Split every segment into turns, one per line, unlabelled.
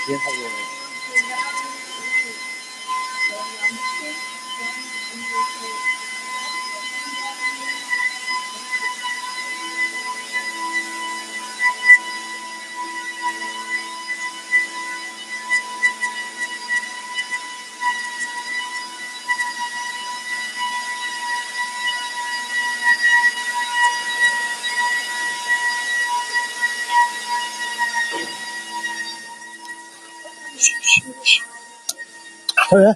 时间差不多。团员。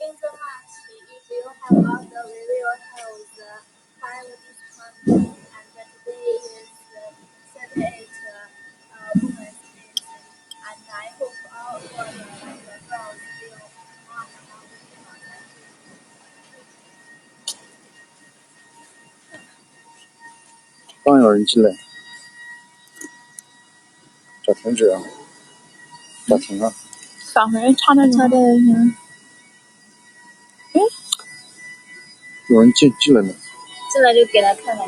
In the March, if you have ordered, we will have the 5 discount, and today is 38 Women's Day, and I hope all order and the girls will not have discount.
刚有人进来，找停止啊，找停啊。
3个人差点呢。
有人进来没？
进来就给他看看。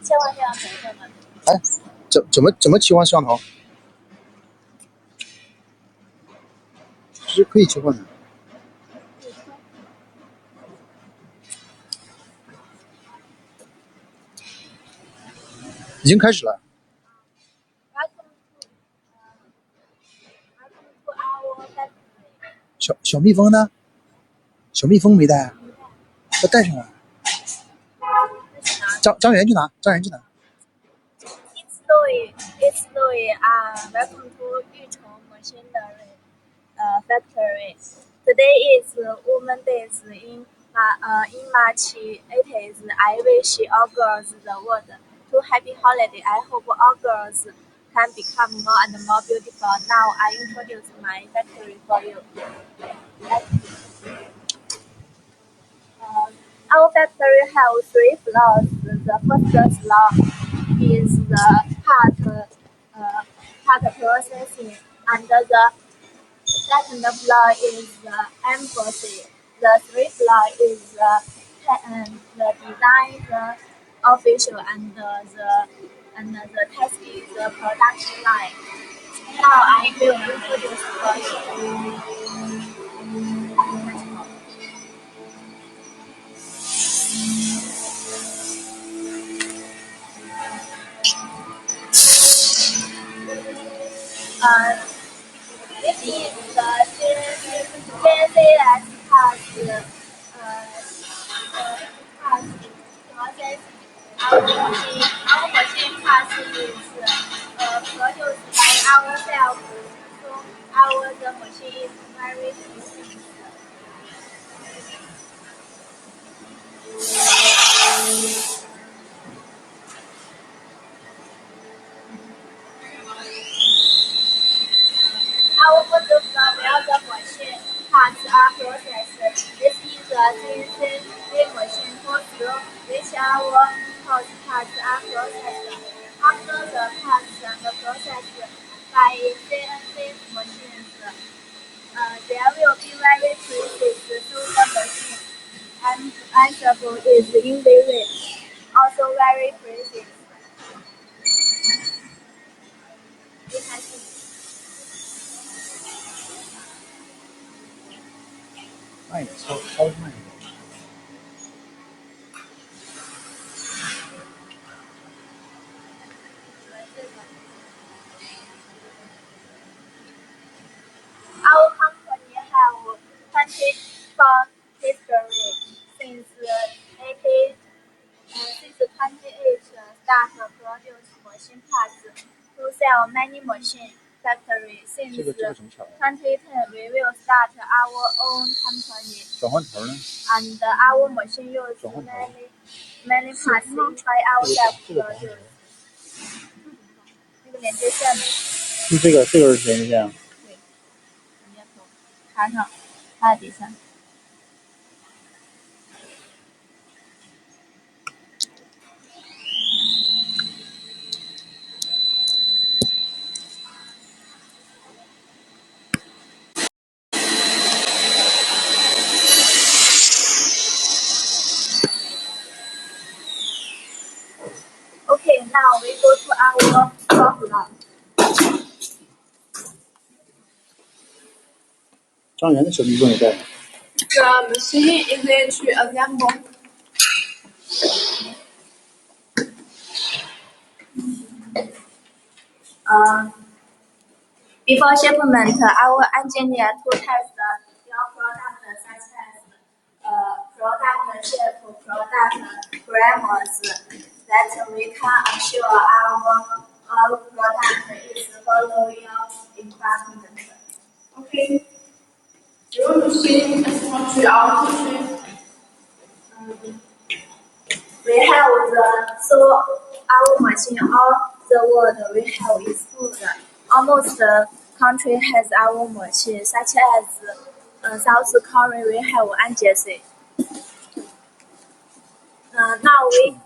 切换摄像头上吗？
哎，怎么切换摄像头？是可以切换的。已经开始了。小蜜蜂呢？小蜜蜂没带啊？要带上啊。张元去拿，张元去拿。
It's Louis. Welcome to Yucheng Machinery Factory. Today is Women's Day in March. It is. I wish all girls the world to happy holiday. I hope all girls can become more and more beautiful. Now I introduce my factory for you. Our factory has 3 floors. The first floor is the part processing, and the second floor is the embassy. The third floor is the design, the official, and the testing, the production line. Now I will introduce for you. This is the CNC part process. Our machine part is produced by ourselves, so the machine is very efficient. Our photos where the machine parts are processed. This is a CNC machine procedure which our parts are processed. After the parts are processed by CNC machines, there will be very precise, so the machine answerable is invariant, also very precise.
慢一点，稍微慢一点。
Our company have 24 history since 28 start produce machine parts to sell many machine factory. Since 2010 we will start our own company.
转换头呢
And our machine use many parts by ourselves produce. 那个连接线呢？
就这个是连接线。
插上它的底下。Okay, now we go to our top line.
张元的手臂不能带。
The machine is ready to assemble.
Before shipment, our engineer to test your product such as product shape, product parameters that we can assure our product is following your requirement.
Okay. Your machine is come to our kitchen.
We have our machine all the world we have installed. Almost the country has our machine, such as South Korea we have NJC. Now we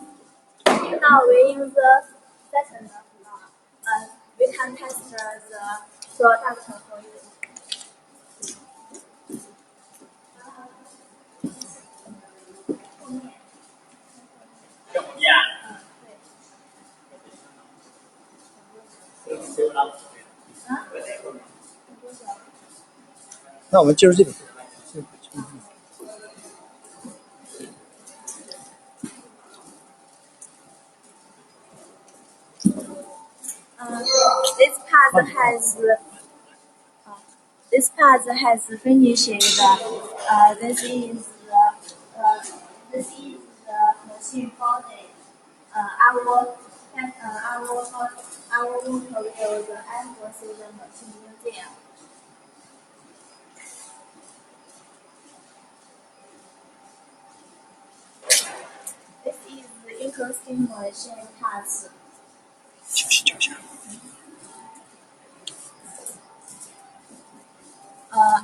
in the second floor. We can test the product for you. Yeah.
那我们进入这个。
This part has finished. This is the machine body. Our motor will the angle to the machine museum. This is the interesting machine parts.
休息一下。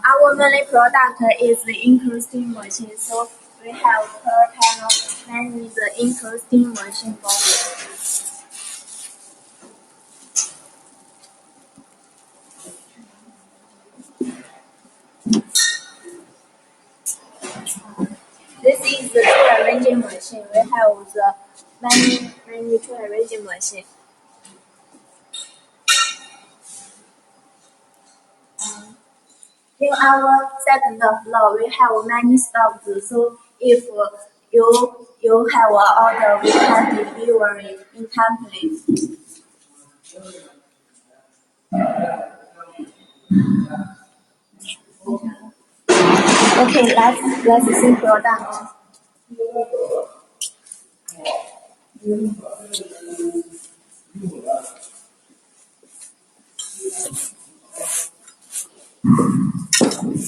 Our main product is the incrusting machine, so we have per panel mainly the incrusting machine body. This is the tool arranging machine. We have the many tool arranging machine. In our second floor, we have many stocks. So if you have an order, we can deliver it in template. Okay, let's see product.